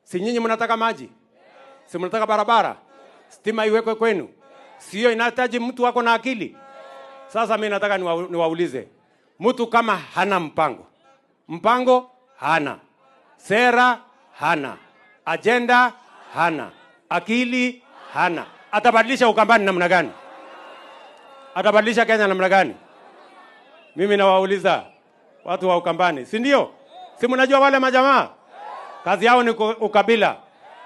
Si nyinyi mnataka maji? Si mnataka barabara? Stima iwekwe kwenu? Sio inahitaji mtu wako na akili? Sasa mimi nataka niwaulize. Mtu kama hana mpango hana, sera hana, agenda hana, akili hana, atabadilisha Ukambani namna gani? Atabadilisha Kenya namna gani? Mimi nawauliza watu wa Ukambani, si ndio? Si mnajua wale majamaa kazi yao ni ukabila.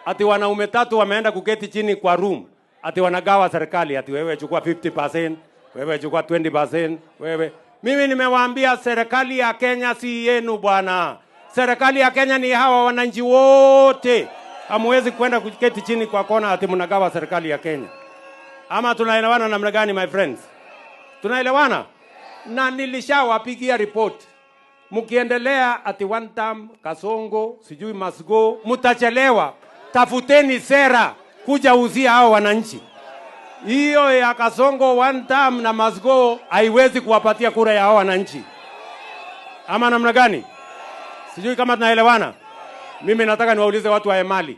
Ati wanaume 3 wameenda kuketi chini kwa room, ati wanagawa serikali, ati wewe chukua 50%, wewe chukua 20%, wewe. Mimi nimewaambia serikali ya Kenya si yenu bwana. Serikali ya Kenya ni hawa wananchi wote. Hamwezi kwenda kuketi chini kwa kona ati mnagawa serikali ya Kenya. Ama tunaelewana namna gani my friends? Tunaelewana? Na nilishawapigia report. Mkiendelea ati one term, Kasongo, sijui must go, mtachelewa. Tafuteni sera kuja uzia hao wananchi. Hiyo ya Kasongo one term na must go haiwezi kuwapatia kura ya hao wananchi. Ama namna gani? Sijui kama tunaelewana. Mimi nataka niwaulize watu wa Emali.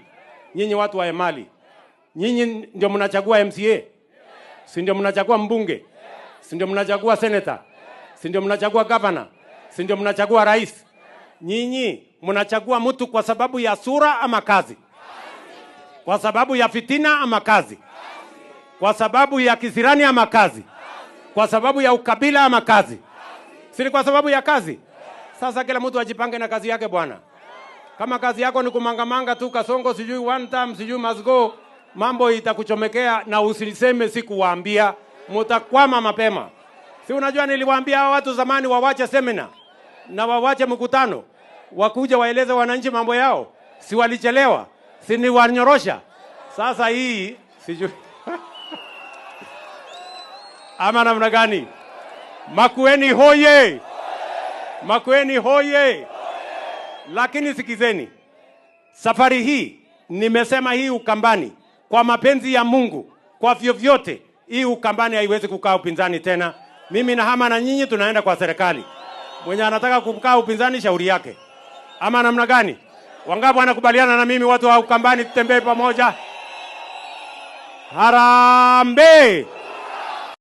Nyinyi watu wa Emali. Nyinyi ndio mnachagua MCA? Si ndio mnachagua mbunge? Si ndio mnachagua senator? Si ndio mnachagua governor? Si ndio mnachagua rais? Nyinyi mnachagua mtu kwa sababu ya sura ama kazi? Kwa sababu ya fitina ama kazi? Kwa sababu ya kisirani ama kazi? Kwa sababu ya ukabila ama kazi? Si kwa sababu ya kazi? Sasa kila mtu ajipange na kazi yake bwana. Kama kazi yako ni kumangamanga tu Kasongo sijui one time sijui must go, mambo itakuchomekea na usiniseme sikuwaambia, mtakwama mapema. Si unajua niliwaambia hao watu zamani wawache seminar na wawache mkutano, wakuja waeleze wananchi mambo yao. Si walichelewa? Si ni wanyorosha? Sasa hii sijui ama namna gani? Makueni hoye! Makueni hoye! Lakini sikizeni, safari hii nimesema hii Ukambani kwa mapenzi ya Mungu, kwa vyovyote hii Ukambani haiwezi kukaa upinzani tena. Mimi nahama na nyinyi tunaenda kwa serikali. Mwenye anataka kukaa upinzani shauri yake. Ama namna gani? Wangapi wanakubaliana na mimi watu wa Ukambani tutembee pamoja? Harambee!